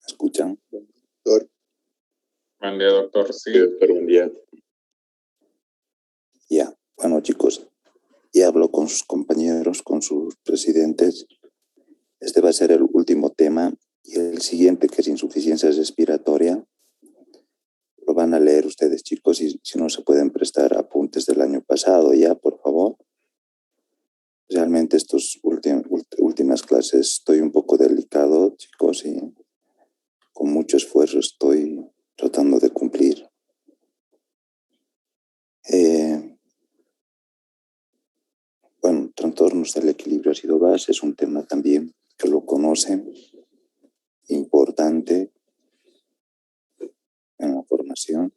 escuchan? Doctor. Buen día, doctor. Sí. Doctor, buen día. Ya, bueno, chicos, ya hablo con sus compañeros, con sus presidentes. Este va a ser el último tema y el siguiente, que es insuficiencia respiratoria, lo van a leer ustedes, chicos, y si no se pueden prestar apuntes del año pasado ya, por favor. Realmente estas últimas clases estoy un poco delicado, chicos, y con mucho esfuerzo estoy tratando de cumplir. Bueno, trastornos del equilibrio ácido-base es un tema también que lo conocen, importante en la formación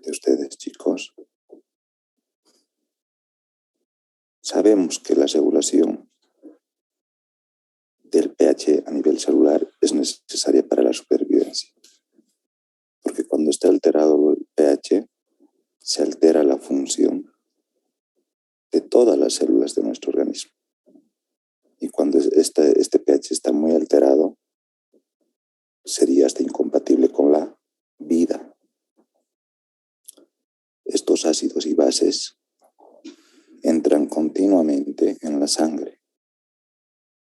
de ustedes, chicos. Sabemos que la regulación del pH a nivel celular es necesaria para la supervivencia, porque cuando está alterado el pH, se altera la función de todas las células de nuestro organismo. Y cuando este pH está muy alterado, sería hasta incompatible con la vida. Estos ácidos y bases entran continuamente en la sangre,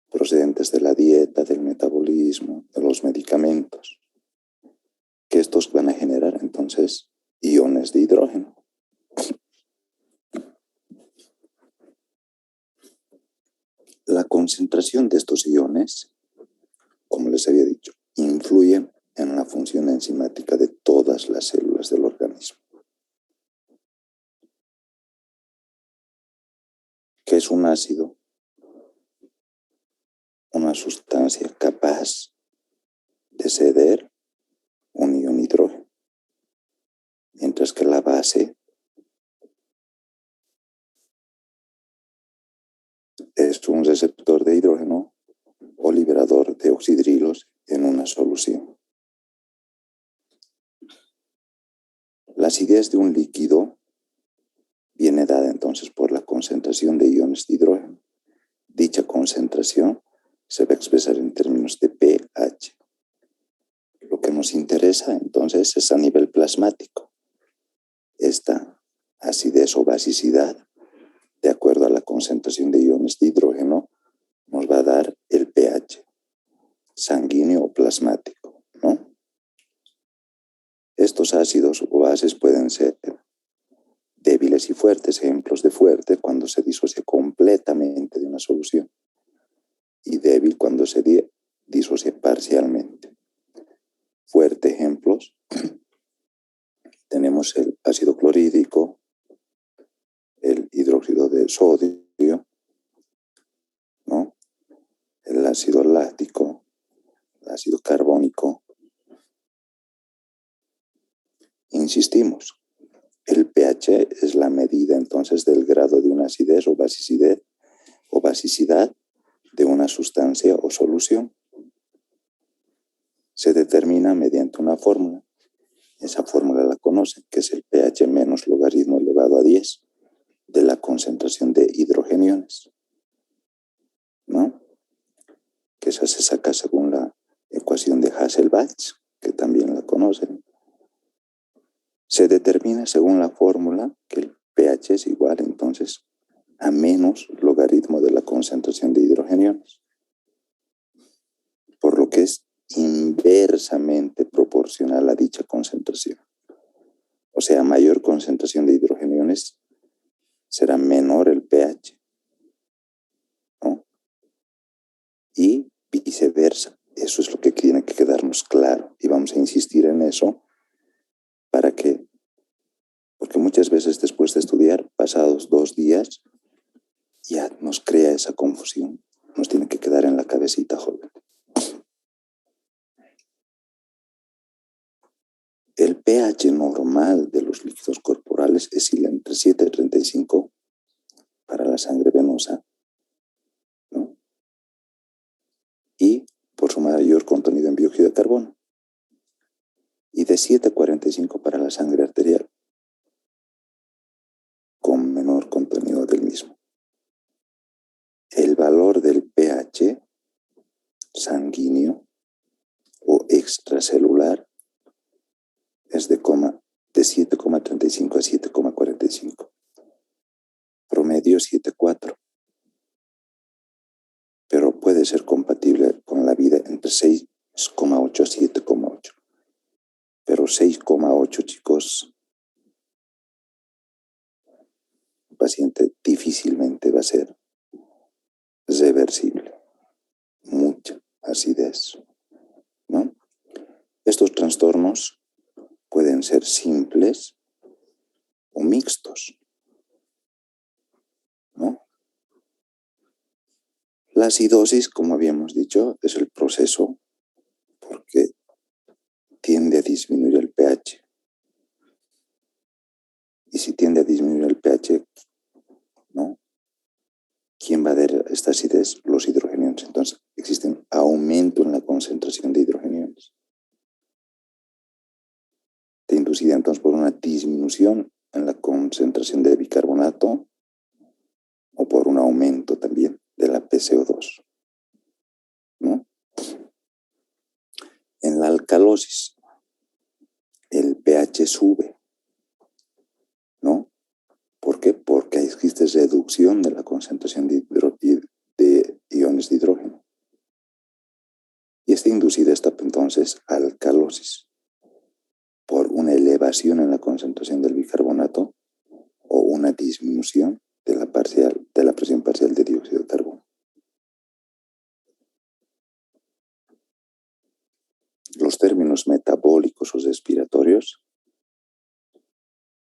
procedentes de la dieta, del metabolismo, de los medicamentos, que estos van a generar entonces iones de hidrógeno. La concentración de estos iones, como les había dicho, influye en la función enzimática de todas las células del organismo. ¿Qué es un ácido? Una sustancia capaz de ceder un ion hidrógeno, mientras que la base es un receptor de hidrógeno o liberador de oxidrilos en una solución. La acidez de un líquido viene dada entonces por la concentración de iones de hidrógeno. Dicha concentración se va a expresar en términos de pH. Lo que nos interesa entonces es a nivel plasmático. Esta acidez o basicidad, de acuerdo a la concentración de iones de hidrógeno, nos va a dar el pH sanguíneo o plasmático, ¿no? Estos ácidos o bases pueden ser débiles y fuertes. Ejemplos de fuerte cuando se disocia completamente de una solución, y débil cuando se disocia parcialmente. Fuerte ejemplos, tenemos el ácido clorhídrico, el hidróxido de sodio, ¿no? El ácido láctico, el ácido carbónico. Insistimos, el pH es la medida entonces del grado de una acidez o basicidad de una sustancia o solución. Se determina mediante una fórmula. Esa fórmula la conocen, que es el pH menos logaritmo elevado a 10 de la concentración de hidrogeniones, ¿no? Que esa se saca según la ecuación de Hasselbalch, que también la conocen. Se determina según la fórmula que el pH es igual entonces a menos logaritmo de la concentración de hidrogeniones, por lo que es inversamente proporcional a dicha concentración. O sea, a mayor concentración de hidrogeniones será menor el pH, ¿no? Y viceversa. Eso es lo que tiene que quedarnos claro, y vamos a insistir en eso porque muchas veces después de estudiar, pasados 2 días, ya nos crea esa confusión. Nos tiene que quedar en la cabecita, joven. El pH normal de los líquidos corporales es entre 7 y 35 para la sangre venosa, ¿no? Y por su mayor contenido en dióxido de carbono. Y de 7 a 45 para la sangre arterial, con menor contenido del mismo. El valor del pH sanguíneo o extracelular es de 7,35 a 7,45. Promedio 7,4. Pero puede ser compatible con la vida entre 6,8 a 7,8. Pero 6,8, chicos, el paciente difícilmente va a ser reversible. Mucha acidez, ¿no? Estos trastornos pueden ser simples o mixtos, ¿no? La acidosis, como habíamos dicho, es el proceso porque tiende a disminuir el pH. Y si tiende a disminuir el pH, ¿no? ¿Quién va a dar esta acidez? Los hidrogeniones. Entonces, existe un aumento en la concentración de hidrogeniones. Te inducida entonces por una disminución en la concentración de bicarbonato o por un aumento también de la PCO2, ¿no? En la alcalosis, el pH sube, ¿no? ¿Por qué? Porque existe reducción de la concentración de iones de hidrógeno. Y está inducida esta entonces alcalosis por una elevación en la concentración del bicarbonato o una disminución de la presión parcial de dióxido de carbono. Los términos metabólicos o respiratorios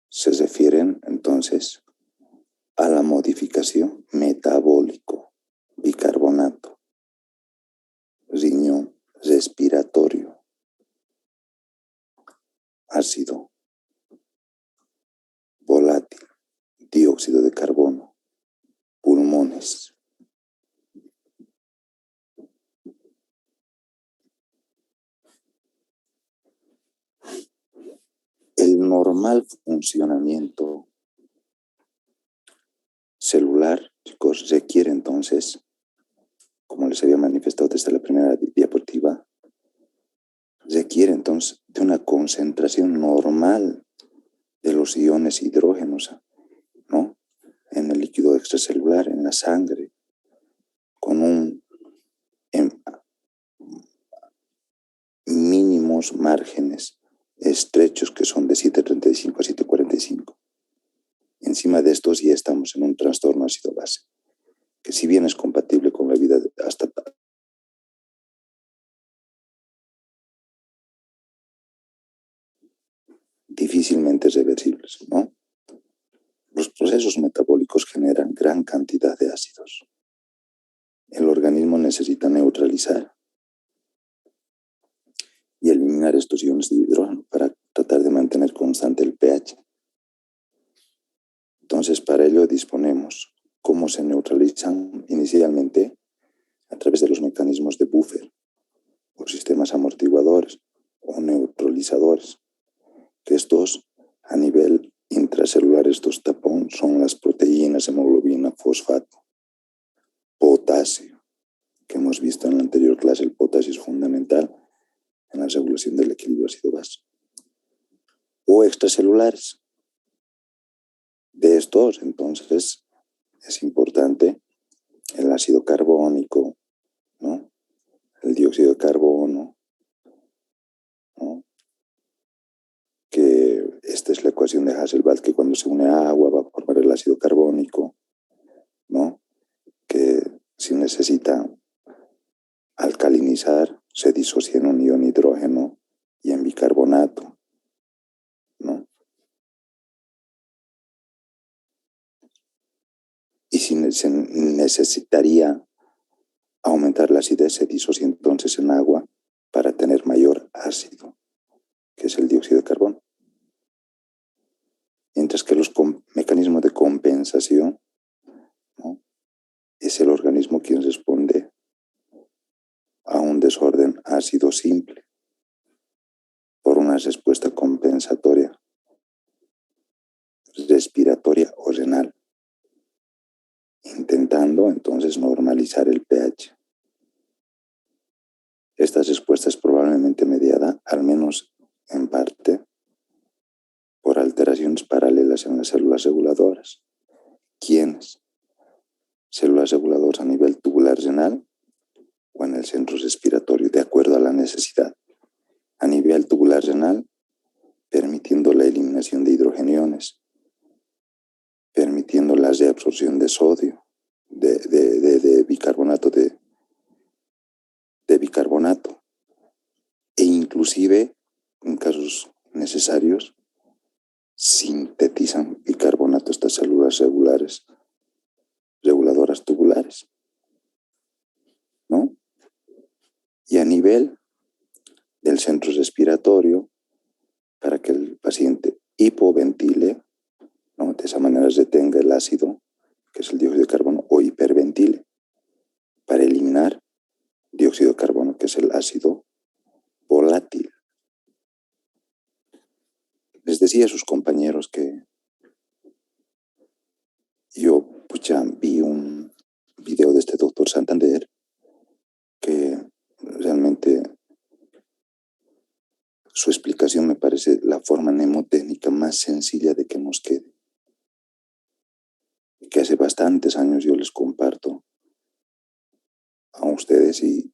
se refieren entonces a la modificación metabólico, bicarbonato, riñón, respiratorio, ácido, volátil, dióxido de carbono, pulmones. El normal funcionamiento celular, chicos, requiere entonces, como les había manifestado desde la primera diapositiva, requiere entonces de una concentración normal de los iones hidrógenos, ¿no? En el líquido extracelular, en la sangre, con mínimos márgenes estrechos que son de 7,35 a 7,45. Encima de estos ya estamos en un trastorno ácido-base, que si bien es compatible con la vida hasta difícilmente reversibles, ¿no? Los procesos metabólicos generan gran cantidad de ácidos. El organismo necesita neutralizar y eliminar estos iones de hidrógeno para tratar de mantener constante el pH. Entonces, para ello disponemos cómo se neutralizan inicialmente a través de los mecanismos de buffer o sistemas amortiguadores o neutralizadores, que estos a nivel intracelular, estos tapón son las proteínas, hemoglobina, fosfato, potasio, que hemos visto en la anterior clase. El potasio es fundamental en la regulación del equilibrio ácido-base. O extracelulares. De estos, entonces, es importante el ácido carbónico, ¿no? El dióxido de carbono, ¿no? Que esta es la ecuación de Hasselbalch, que cuando se une a agua va a formar el ácido carbónico, ¿no? Que si necesita alcalinizar, se disocia en un ion hidrógeno y en bicarbonato, ¿no? Y si se necesitaría aumentar la acidez, se disocia entonces en agua para tener mayor ácido, que es el dióxido de carbono. Mientras que los mecanismos de compensación, ¿no? Es el organismo quien responde a un desorden ácido simple por una respuesta compensatoria, respiratoria o renal, intentando entonces normalizar el pH. Estas respuestas probablemente probablemente mediada, al menos en parte, por alteraciones paralelas en las células reguladoras. ¿Quiénes? Células reguladoras a nivel tubular renal o en el centro respiratorio, de acuerdo a la necesidad. A nivel tubular renal, permitiendo la eliminación de hidrogeniones, permitiendo la reabsorción de sodio, de bicarbonato, de bicarbonato, e inclusive, en casos necesarios, sintetizan bicarbonato estas células reguladoras tubulares, ¿no? Y a nivel del centro respiratorio, para que el paciente hipoventile, ¿no? De esa manera retenga el ácido, que es el dióxido de carbono, o hiperventile, para eliminar dióxido de carbono, que es el ácido volátil. Les decía a sus compañeros que yo vi un video de este doctor Santander que realmente su explicación me parece la forma mnemotécnica más sencilla de que nos quede. Que hace bastantes años yo les comparto a ustedes y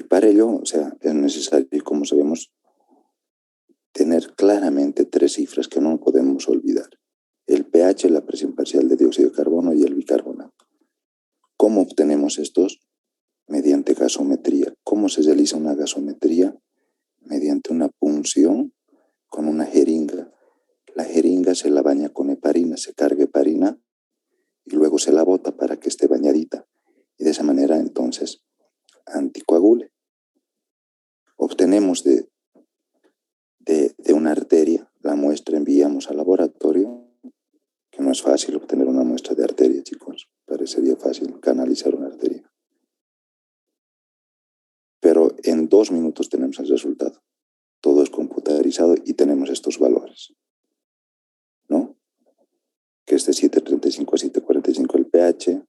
para ello, o sea, es necesario, como sabemos, tener claramente 3 cifras que no podemos olvidar. El pH, la presión parcial de dióxido de carbono y el bicarbonato. ¿Cómo obtenemos estos? Mediante gasometría. ¿Cómo se realiza una gasometría? Mediante una punción con una jeringa. La jeringa se la baña con heparina, se carga heparina y luego se la bota para que esté bañadita. Y de esa manera, entonces, anticoagule. Obtenemos de una arteria la muestra, enviamos al laboratorio, que no es fácil obtener una muestra de arteria, chicos. Parecería fácil canalizar una arteria. Pero en 2 minutos tenemos el resultado. Todo es computarizado y tenemos estos valores, ¿no? Que es de 7,35 a 7,45 el pH,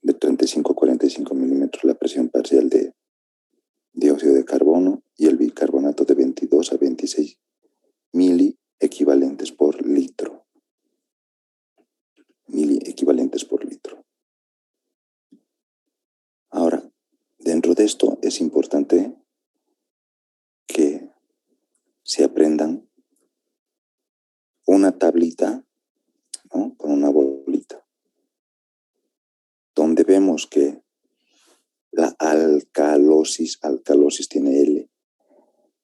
de 35 a 45 milímetros la presión parcial de dióxido de carbono y el bicarbonato de 22 a 26 mili equivalentes por litro. Mili equivalentes por litro. Ahora, dentro de esto es importante que se aprendan una tablita, ¿no? Con una bolita, donde vemos que la alcalosis tiene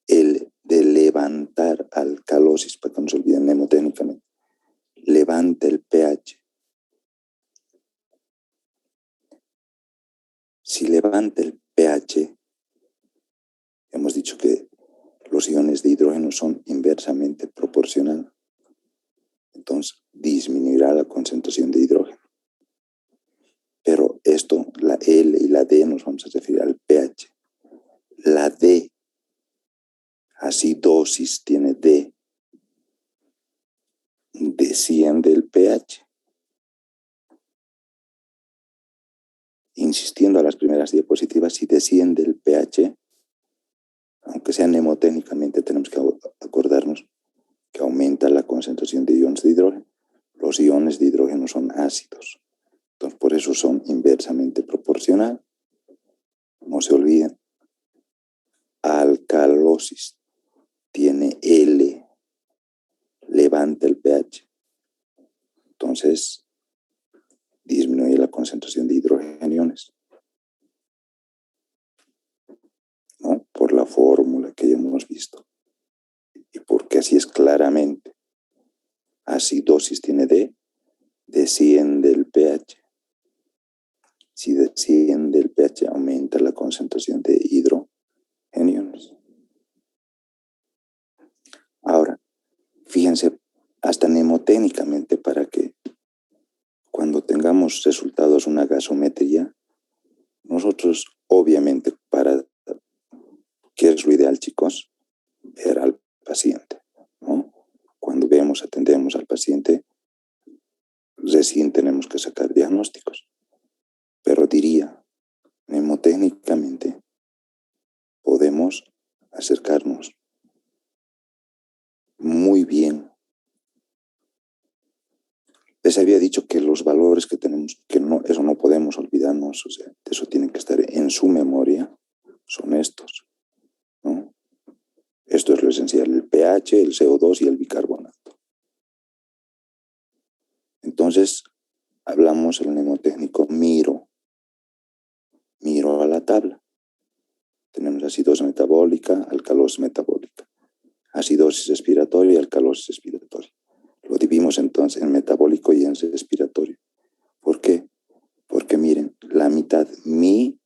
L de levantar, alcalosis, para que no se olviden mnemotécnicamente, levanta el pH. Si levanta el pH, hemos dicho que los iones de hidrógeno son inversamente proporcionales. Entonces disminuirá la concentración de hidrógeno. Pero esto, la L y la D, nos vamos a referir al pH. La D, acidosis tiene D, desciende el pH. Insistiendo a las primeras diapositivas, si desciende el pH, aunque sea mnemotécnicamente, tenemos que acordarnos que aumenta la concentración de iones de hidrógeno. Los iones de hidrógeno son ácidos, entonces por eso son inversamente proporcionales. No se olviden. Alcalosis tiene L, levanta el pH. Entonces disminuye la concentración de hidrogeniones, ¿no? Por la fórmula que ya hemos visto. Y porque así es claramente. Acidosis tiene D, desciende el pH. Si desciende el pH, aumenta la concentración de hidrogeniones. Ahora, fíjense, hasta mnemotécnicamente, para que cuando tengamos resultados una gasometría, nosotros obviamente, ¿qué es lo ideal, chicos? Ver al paciente, ¿no? Cuando atendemos al paciente, recién tenemos que sacar diagnósticos. Pero diría, mnemotécnicamente, podemos acercarnos muy bien. Les había dicho que los valores que tenemos, que no, eso no podemos olvidarnos, o sea, eso tiene que estar en su memoria, son estos, ¿no? Esto es lo esencial, el pH, el CO2 y el bicarbonato. Entonces, hablamos el mnemotécnico miro a la tabla. Tenemos acidosis metabólica, alcalosis metabólica, acidosis respiratoria y alcalosis respiratoria. Lo dividimos entonces en metabólico y en respiratorio. ¿Por qué? Porque miren, la mitad, mi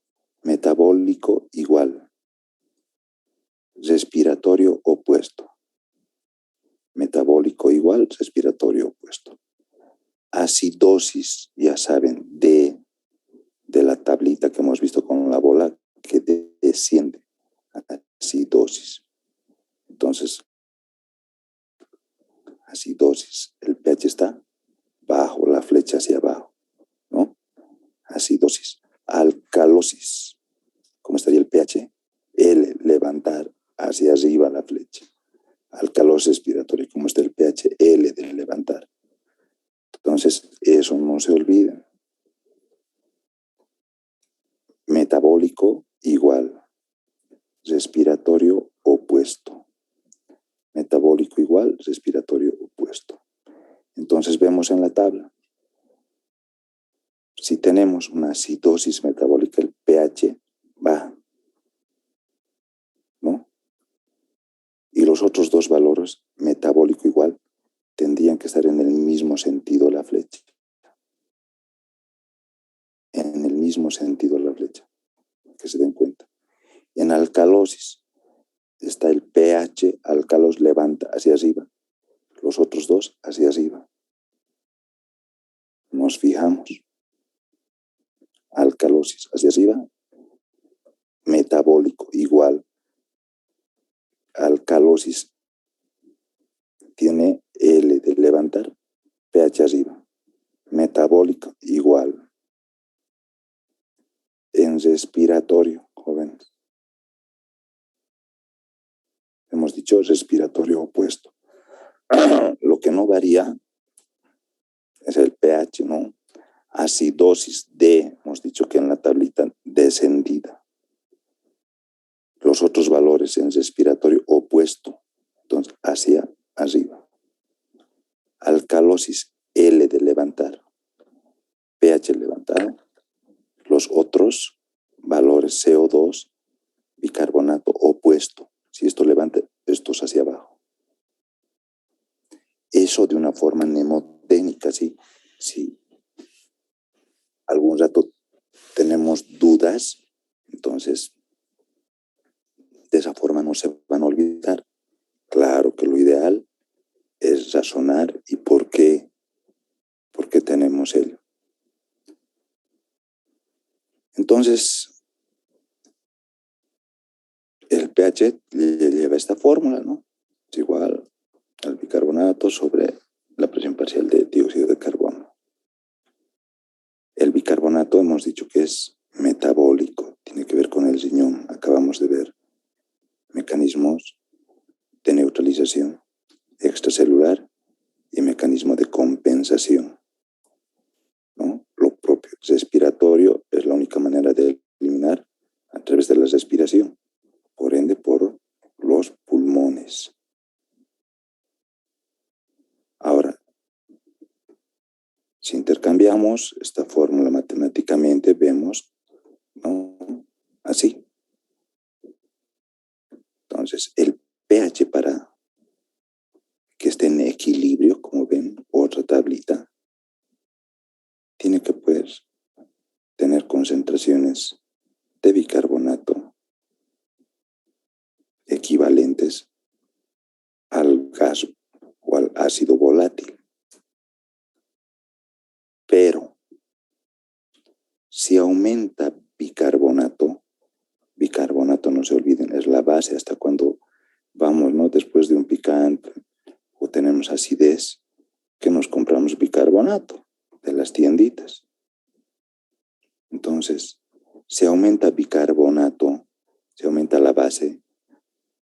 metabólico igual, respiratorio opuesto. Metabólico igual, respiratorio opuesto. Acidosis, ya saben, de la tablita que hemos visto con la bola que desciende. Acidosis. Entonces, acidosis, el pH está bajo, la flecha hacia abajo, ¿no? Acidosis. Alcalosis. ¿Cómo estaría el pH? L, levantar hacia arriba la flecha. Alcalosis respiratoria. ¿Cómo está el pH? L de levantar. Entonces, eso no se olvida. Metabólico igual. Respiratorio opuesto. Metabólico igual, respiratorio opuesto. Entonces vemos en la tabla. Si tenemos una acidosis metabólica, el pH baja, ¿no? Y los otros dos valores, metabólico igual, tendrían que estar en el mismo sentido la flecha. En el mismo sentido la flecha. Que se den cuenta. En alcalosis está el pH, alcalos levanta hacia arriba. Los otros dos hacia arriba. Nos fijamos. Alcalosis hacia arriba. Metabólico igual. Alcalosis tiene L de levantar, pH arriba. Metabólico igual. En respiratorio, jóvenes. Hemos dicho respiratorio opuesto. Lo que no varía es el pH, ¿no? Acidosis D, hemos dicho que en la tablita descendida. Los otros valores en respiratorio opuesto, entonces hacia arriba. Alcalosis L de levantar, pH levantado. Los otros valores CO2, bicarbonato opuesto. Si esto levanta, estos hacia abajo. Eso de una forma mnemotécnica, ¿sí? Si algún rato tenemos dudas, entonces de esa forma no se van a olvidar. Claro que lo ideal es razonar y por qué tenemos él. Entonces, el pH lleva esta fórmula, ¿no? Es igual al bicarbonato sobre la presión parcial de dióxido de carbono. El bicarbonato hemos dicho que es metabólico, tiene que ver con el riñón. Acabamos de ver mecanismos de neutralización extracelular y mecanismo de compensación, ¿no? Lo propio, respiratorio es la única manera de eliminar a través de la respiración, por ende por los pulmones. Ahora, si intercambiamos esta fórmula matemáticamente, vemos, ¿no? Así. Entonces, el pH para que esté en equilibrio, como ven, otra tablita, tiene que pues tener concentraciones de bicarbonato equivalentes al gas o al ácido volátil. Pero si aumenta bicarbonato no se olviden, es la base hasta cuando vamos, ¿no? Después de un picante o tenemos acidez, que nos compramos bicarbonato de las tienditas. Entonces, se aumenta bicarbonato, se aumenta la base,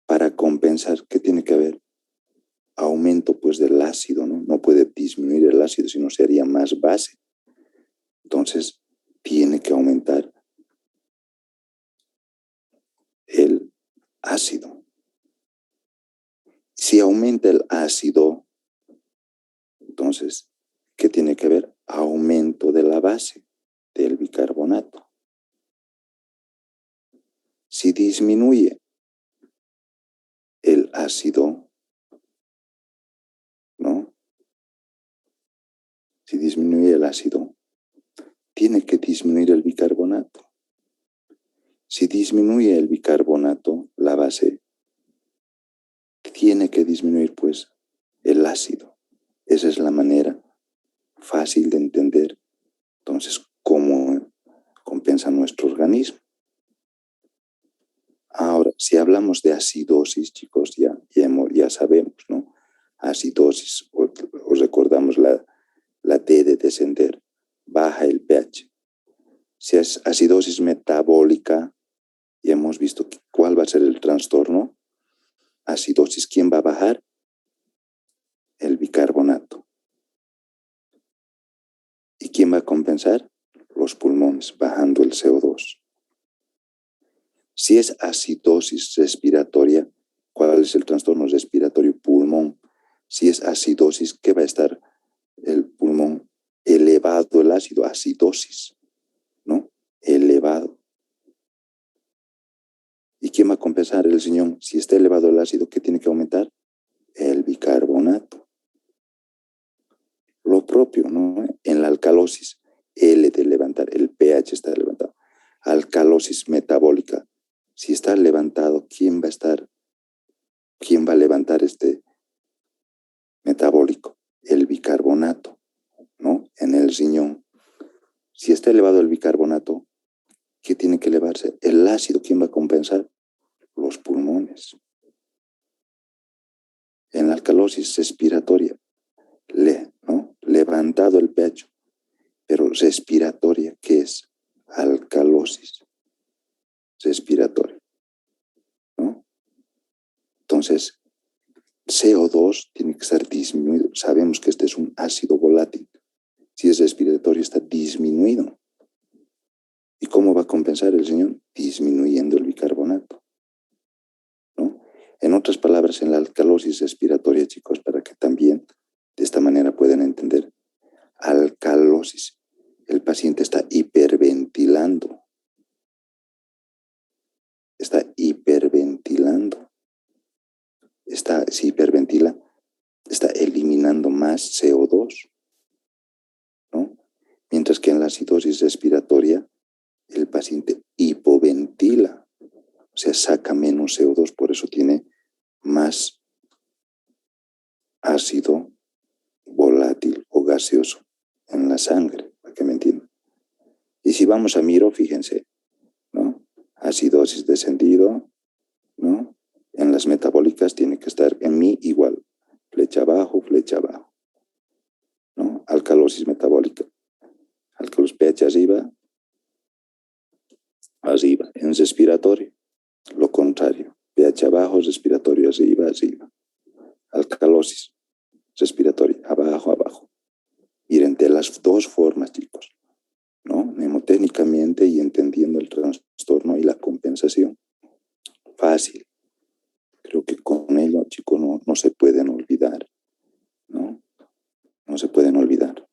para compensar, ¿qué tiene que haber? Aumento pues del ácido, ¿no? No puede disminuir el ácido, sino se haría más base. Entonces, tiene que aumentar el ácido. Si aumenta el ácido, entonces, ¿qué tiene que haber? Aumento de la base del bicarbonato. Si disminuye el ácido, ¿no? Si disminuye el ácido, tiene que disminuir el bicarbonato. Si disminuye el bicarbonato, la base, tiene que disminuir pues el ácido. Esa es la manera fácil de entender entonces cómo compensa nuestro organismo. Ahora, si hablamos de acidosis, chicos, ya sabemos, ¿no? Acidosis, os recordamos la D de descender, baja el pH. Si es acidosis metabólica, ya hemos visto cuál va a ser el trastorno. Acidosis, ¿quién va a bajar? El bicarbonato. ¿Y quién va a compensar? Los pulmones, bajando el CO2. Si es acidosis respiratoria, ¿cuál es el trastorno respiratorio? Pulmón. Si es acidosis, ¿qué va a estar? El pulmón elevado, el ácido, acidosis, ¿no? Elevado. ¿Y quién va a compensar? El riñón. Si está elevado el ácido, ¿qué tiene que aumentar? El bicarbonato. Lo propio, ¿no? En la alcalosis, L de levantar, el pH está levantado. Alcalosis metabólica. Si está levantado, ¿quién va a levantar este metabólico? El bicarbonato, ¿no? En el riñón. Si está elevado el bicarbonato, ¿qué tiene que elevarse? El ácido, ¿quién va a compensar? Los pulmones. En la alcalosis respiratoria, ¿no? Levantado el pecho, pero respiratoria, ¿qué es? Alcalosis respiratoria, ¿no? Entonces, CO2 tiene que estar disminuido. Sabemos que este es un ácido volátil. Si es respiratorio, está disminuido. ¿Y cómo va a compensar el riñón? Disminuyendo el bicarbonato, ¿no? En otras palabras, en la alcalosis respiratoria, chicos, para que también de esta manera puedan entender, alcalosis, el paciente está hiperventilando. Si hiperventila, está eliminando más CO2, ¿no? Mientras que en la acidosis respiratoria, el paciente hipoventila, o sea, saca menos CO2, por eso tiene más ácido volátil o gaseoso en la sangre, para que me entiendan. Y si vamos a Miro, fíjense, ¿no? Acidosis descendido, ¿no? En las metabólicas tiene que estar en mi igual, flecha abajo, ¿no? Alcalosis metabólica, alcalosis pH arriba. En respiratorio, lo contrario, pH abajo, respiratorio arriba. Alcalosis respiratoria, abajo. Ir entre las dos formas, chicos, ¿no? Mnemotécnicamente y entendiendo el trastorno y la compensación. Fácil. Creo que con ello, chicos, no se pueden olvidar, ¿no? No se pueden olvidar.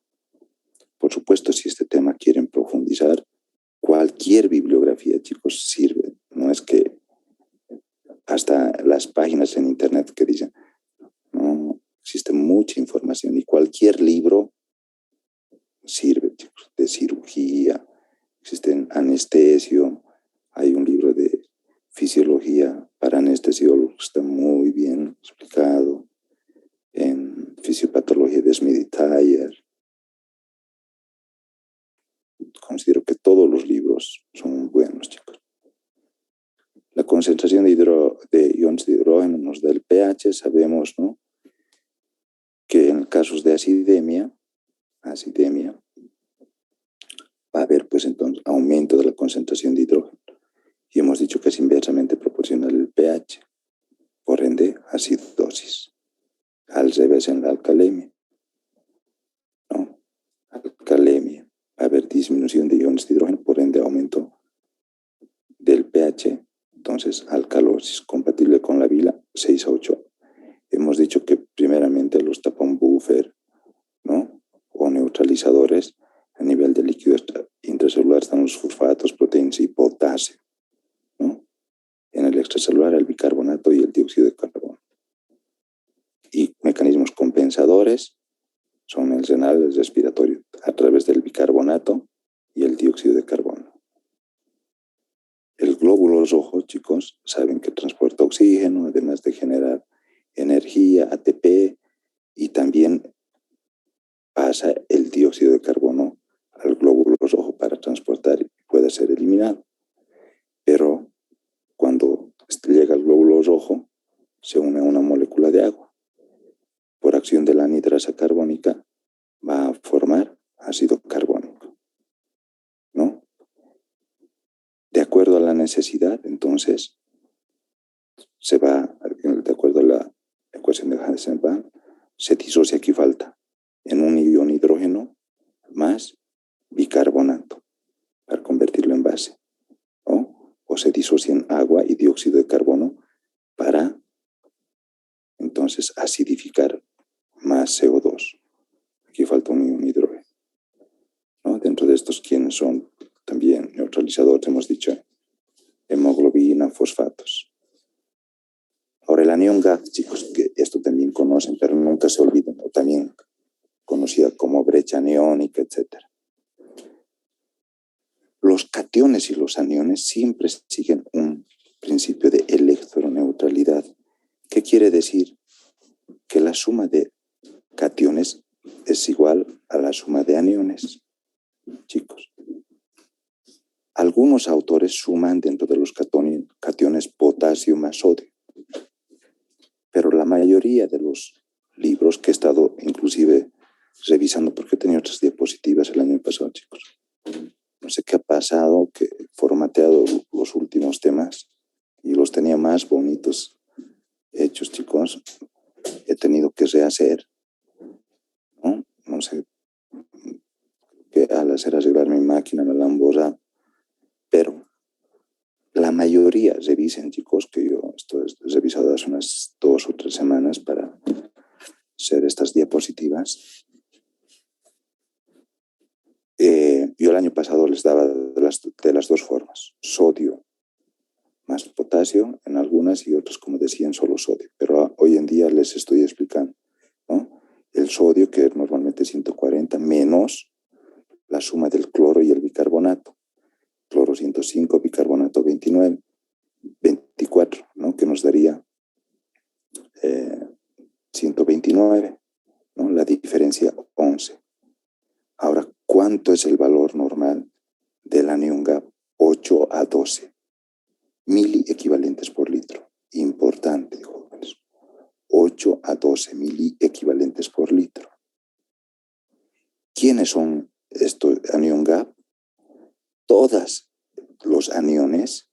Por supuesto, si este tema quieren profundizar, cualquier bibliografía, chicos, sirve. No es que hasta las páginas en internet que dicen, no, existe mucha información y cualquier libro sirve, chicos, de cirugía, existen anestesio, hay un libro de fisiología para anestesiólogos, está muy bien explicado, en fisiopatología de Smith y Thayer. Considero que todos los libros son buenos, chicos. La concentración de iones de hidrógeno nos da el pH, sabemos, ¿no? Que en casos de acidemia, va a haber pues entonces aumento de la concentración de hidrógeno. Y hemos dicho que es inversamente proporcional al pH. acidosis. Al revés en la alcalemia, ¿no? Alcalemia, va a haber disminución de iones de hidrógeno, por ende aumento del pH. Entonces, alcalosis, compatible con la bila, 6 a 8. Hemos dicho que primeramente los tapón buffer, ¿no? O neutralizadores. A nivel de líquido intracelular están los fosfatos, proteínas y potasio, ¿no? En el extracelular el bicarbonato y el dióxido de carbono. Y mecanismos compensadores son el renal, el respiratorio, a través del bicarbonato y el dióxido de carbono. El glóbulo rojo, chicos, saben que transporta oxígeno, además de generar energía, ATP, y también pasa el dióxido de carbono al glóbulo rojo para transportar y pueda ser eliminado. Pero cuando llega al glóbulo rojo, se une a una molécula de agua. Por acción de la anidrasa carbónica, va a formar ácido carbónico, ¿no? De acuerdo a la necesidad, entonces, se va, de acuerdo a la ecuación de Heisenberg, se disocia aquí falta en un ion hidrógeno más bicarbonato para convertirlo en base, ¿no? O se disocia en agua y dióxido de carbono para entonces acidificar más CO2. Aquí falta un ion hidrógeno, ¿no? Dentro de estos, ¿quiénes son también neutralizadores? Hemos dicho hemoglobina, fosfatos. Ahora el anión GAP, chicos, que esto también conocen, pero nunca se olviden, o también conocida como brecha aniónica, etc. Los cationes y los aniones siempre siguen un principio de electroneutralidad. ¿Qué quiere decir? Que la suma de cationes es igual a la suma de aniones, chicos. Algunos autores suman dentro de los cationes potasio más sodio, pero la mayoría de los libros que he estado inclusive revisando, porque he tenido otras diapositivas el año pasado, chicos. No sé qué ha pasado, que he formateado los últimos temas y los tenía más bonitos hechos, chicos. He tenido que rehacer, ¿no? No sé, que al hacer arreglar mi máquina me la han borrado. Pero la mayoría, revisen, chicos, que yo esto he revisado hace unas 2 o 3 semanas para hacer estas diapositivas. Yo el año pasado les daba de las dos formas, sodio más potasio en algunas y otras, como decían, solo sodio. Pero hoy en día les estoy explicando, ¿no? El sodio, que normalmente es 140, menos la suma del cloro y el bicarbonato. Cloro 105, bicarbonato 29, 24, ¿no? Que nos daría 129, ¿no? La diferencia 11. Ahora, ¿cuánto es el valor normal del anión GAP? 8 a 12 miliequivalentes por litro. Importante, jóvenes. 8 a 12 miliequivalentes por litro. ¿Quiénes son estos anión GAP? Todos los aniones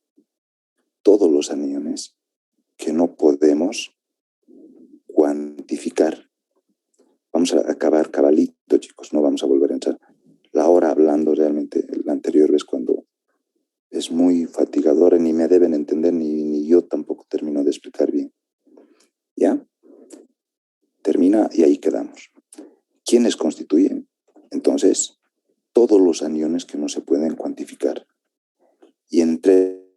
que no podemos cuantificar. Vamos a acabar cabalito, chicos, no vamos a volver a entrar. La hora hablando realmente, la anterior vez cuando es muy fatigadora, ni me deben entender, ni yo tampoco termino de explicar bien. ¿Ya? Termina y ahí quedamos. ¿Quiénes constituyen? Entonces, todos los aniones que no se pueden cuantificar. Y entre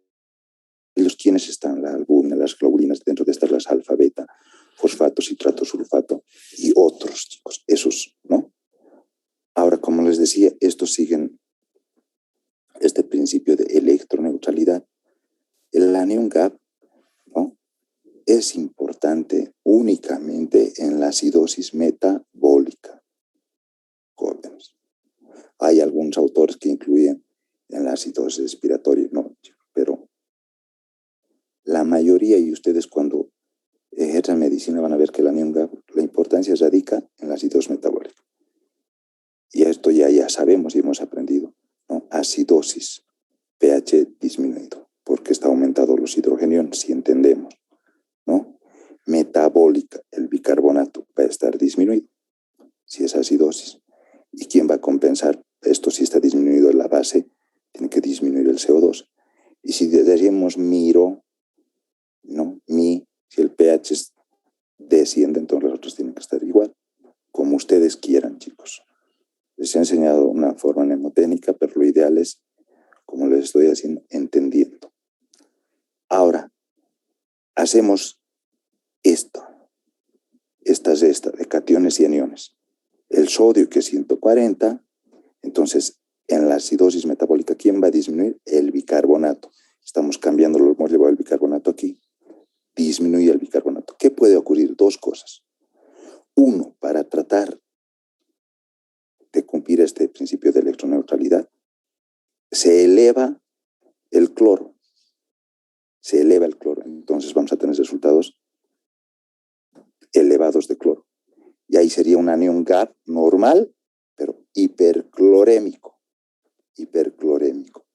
ellos, ¿quiénes están? La albúmina, las globulinas, dentro de estas las alfa, beta, fosfato, citrato, sulfato y otros, chicos. Esos, ¿no? Ahora, como les decía, estos siguen este principio de electroneutralidad. El anión GAP, ¿no? Es importante únicamente en la acidosis metabólica. Jóvenes. Hay algunos autores que incluyen en la acidosis respiratoria, no, pero la mayoría, y ustedes cuando ejerzan medicina van a ver que el anión GAP, la importancia radica en la acidosis metabólica. Y esto ya sabemos y hemos aprendido, ¿no? Acidosis, pH disminuido, porque está aumentado los hidrogeniones, si entendemos, ¿no? metabólica, el bicarbonato, va a estar disminuido, si es acidosis. ¿Y quién va a compensar? Esto si está disminuido en la base, tiene que disminuir el CO2. Y si decimos miro, ¿no? Si el pH desciende, entonces los otros tienen que estar igual, como ustedes quieran, chicos. Les he enseñado una forma mnemotécnica, pero lo ideal es, como les estoy haciendo, entendiendo. Ahora, hacemos esto. Esta es de cationes y aniones. El sodio, que es 140, entonces en la acidosis metabólica, ¿quién va a disminuir? El bicarbonato. Estamos cambiando, lo hemos llevado el bicarbonato aquí. Disminuye el bicarbonato. ¿Qué puede ocurrir? Dos cosas. Uno, para tratar de cumplir este principio de electroneutralidad, se eleva el cloro. Se eleva el cloro. Entonces vamos a tener resultados elevados de cloro. Y ahí sería un anión GAP normal, pero hiperclorémico. Hiperclorémico,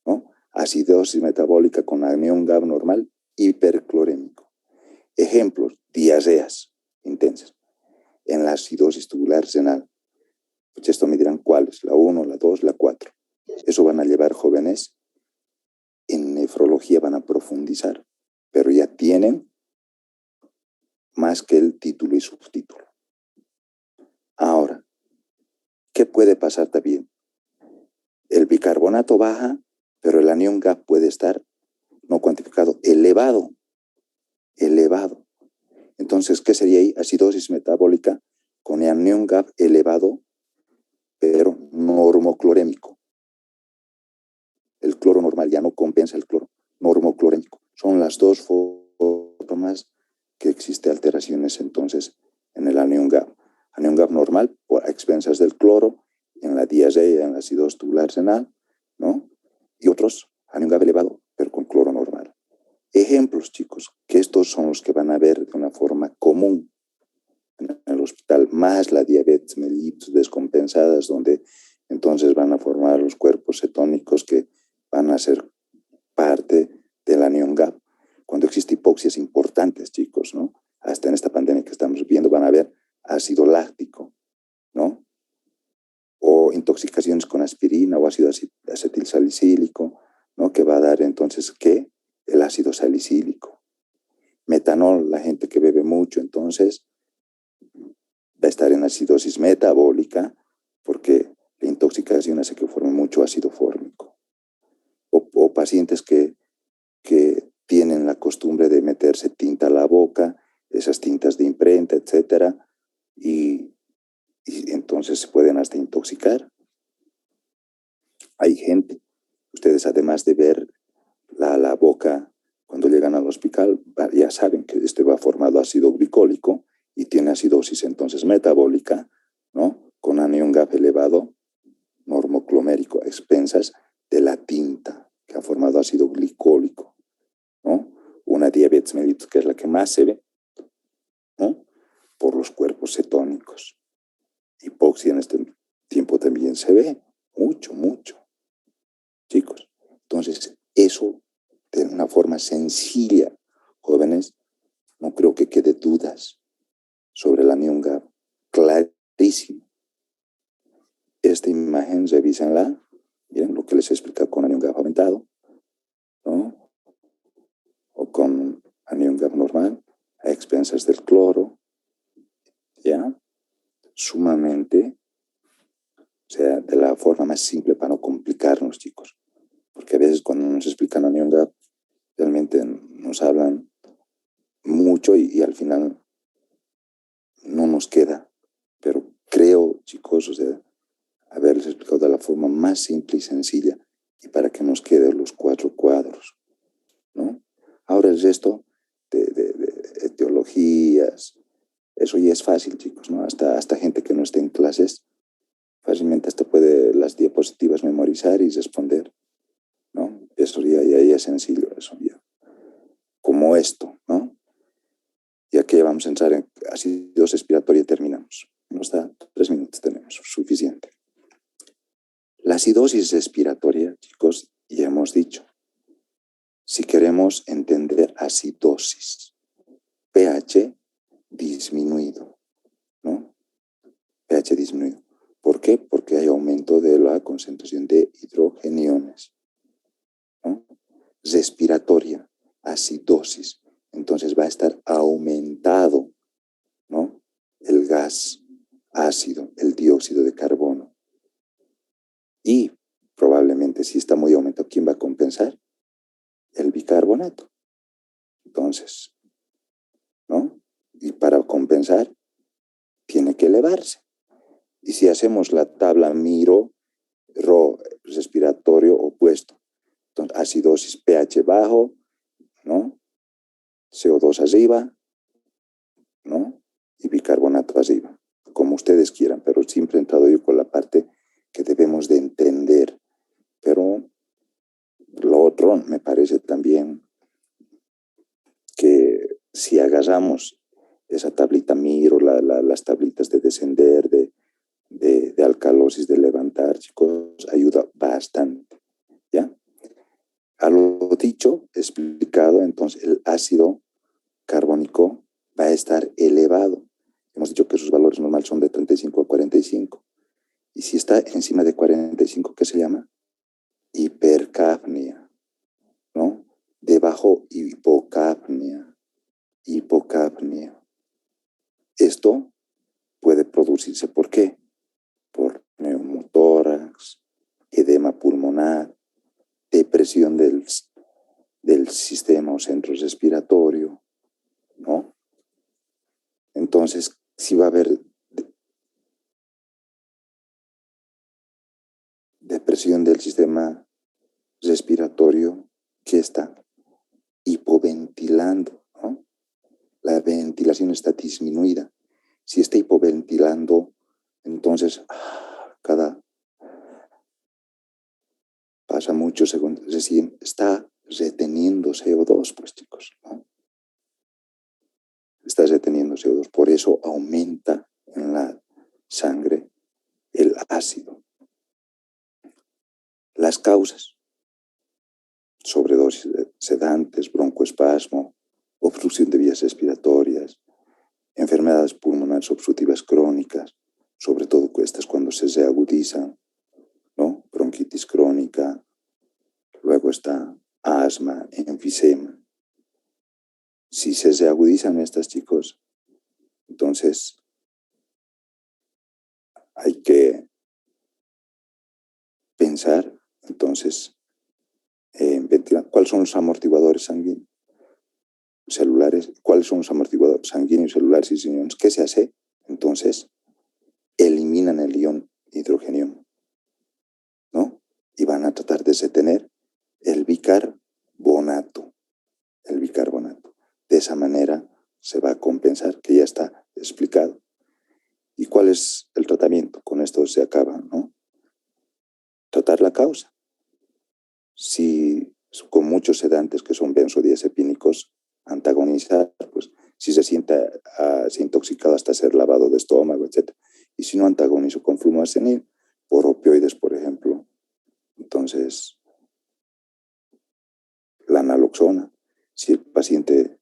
¿no? Acidosis metabólica con anión GAP normal, hiperclorémico. Ejemplos, diazeas intensas. En la acidosis tubular renal. Pues esto me dirán cuáles, la 1, la 2, la 4. Eso van a llevar jóvenes. En nefrología van a profundizar, pero ya tienen más que el título y subtítulo. Ahora, ¿qué puede pasar también? El bicarbonato baja, pero el anión GAP puede estar no cuantificado, elevado. Elevado. Entonces, ¿qué sería ahí? Acidosis metabólica con anión GAP elevado, pero normoclorémico. El cloro normal ya no compensa el cloro normoclorémico. Son las dos formas que existe alteraciones entonces en el anión GAP. Anión GAP normal por expensas del cloro, en la diazea, en la acidosis tubular renal, ¿no? Y otros, anión GAP elevado, pero con cloro normal. Ejemplos, chicos, que estos son los que van a ver de una forma común en el hospital, más la diabetes mellitus descompensadas, donde entonces van a formar los cuerpos cetónicos que van a ser parte del anión GAP. Cuando existe hipoxias importantes, chicos, ¿no? Hasta en esta pandemia que estamos viviendo van a ver ácido láctico, ¿no? O intoxicaciones con aspirina o ácido acetilsalicílico, ¿no? Que va a dar entonces, ¿qué? El ácido salicílico. Metanol, la gente que bebe mucho, entonces va a estar en acidosis metabólica porque la intoxicación hace que forme mucho ácido fórmico. O pacientes que tienen la costumbre de meterse tinta a la boca, esas tintas de imprenta, etcétera, y entonces se pueden hasta intoxicar. Hay gente, ustedes además de ver la boca cuando llegan al hospital, ya saben que este va formado ácido glicólico y tiene acidosis entonces metabólica, ¿no? Con anión GAP elevado, normoclomérico, a expensas de la tinta que ha formado ácido glicólico, ¿no? Una diabetes mellitus, que es la que más se ve, ¿no? Por los cuerpos cetónicos. Hipoxia en este tiempo también se ve, mucho, mucho. Chicos, entonces eso de una forma sencilla, jóvenes, no creo que quede dudas sobre la anión GAP, clarísimo. Esta imagen, revísenla, miren lo que les he explicado con anión GAP aumentado, ¿no? O con anión GAP normal, a expensas del cloro, ¿ya? Sumamente, o sea, de la forma más simple para no complicarnos, chicos. Porque a veces cuando nos explican anión GAP, realmente nos hablan mucho y al final no nos queda. Pero creo, chicos, o sea, haberles explicado de la forma más simple y sencilla y para que nos queden los 4 cuadros, ¿no? Ahora el resto de etiologías, eso ya es fácil, chicos, ¿no? Hasta gente que no esté en clases, fácilmente hasta puede las diapositivas memorizar y responder, ¿no? Eso ya es sencillo, eso ya. Como esto, ¿no? Ya que vamos a entrar en ácidos respiratoria y terminamos. Nos da 3 minutos, tenemos suficiente. La acidosis respiratoria, chicos, ya hemos dicho, si queremos entender acidosis, pH disminuido, ¿no? pH disminuido. ¿Por qué? Porque hay aumento de la concentración de hidrogeniones, ¿no? Respiratoria, acidosis. Entonces va a estar aumentado, ¿no? El gas ácido, el dióxido de carbono. Y probablemente si está muy aumentado, ¿quién va a compensar? El bicarbonato. Entonces, ¿no? Y para compensar, tiene que elevarse. Y si hacemos la tabla Miro, Rho respiratorio opuesto, entonces acidosis pH bajo, ¿no? CO2 arriba, ¿no? Y bicarbonato arriba, como ustedes quieran, pero siempre he entrado yo con la parte que debemos de entender. Pero lo otro me parece también que si agarramos esa tablita Miro, las tablitas de descender, de alcalosis, de levantar, chicos, ayuda bastante, ¿ya? A lo dicho, explicado, entonces el ácido carbónico va a estar elevado. Hemos dicho que sus valores normales son de 35 a 45. Y si está encima de 45, ¿qué se llama? Hipercapnia, ¿no? Debajo, hipocapnia. Hipocapnia. Esto puede producirse, ¿por qué? Por neumotórax, edema pulmonar, depresión del sistema o centro respiratorio, ¿no? Entonces, si va a haber depresión del sistema respiratorio, ¿qué está? Hipoventilando, ¿no? La ventilación está disminuida. Si está hipoventilando, entonces pasa muchos segundos, recién está reteniendo CO2, pues chicos, ¿no? Está reteniendo CO2, por eso aumenta en la sangre el ácido. Las causas: sobredosis de sedantes, broncoespasmo, obstrucción de vías respiratorias, enfermedades pulmonares obstructivas crónicas, sobre todo estas cuando se reagudizan, ¿no? Bronquitis crónica, luego está asma, enfisema. Si se reagudizan estas, chicos, entonces hay que pensar, entonces, en ventilar. ¿Cuáles son los amortiguadores sanguíneos? Celulares. ¿Cuáles son los amortiguadores sanguíneos, celulares y iones? ¿Qué se hace? Entonces, eliminan el ion hidrogenio, ¿no? Y van a tratar de retener el bicarbonato. El bicarbonato. De esa manera se va a compensar, que ya está explicado. ¿Y cuál es el tratamiento? Con esto se acaba, ¿no? Tratar la causa. Si con muchos sedantes que son benzodiazepínicos, antagonizar, pues si se se intoxicado hasta ser lavado de estómago, etc. Y si no antagonizo con fluoxetina, por opioides, por ejemplo, entonces la naloxona. Si el paciente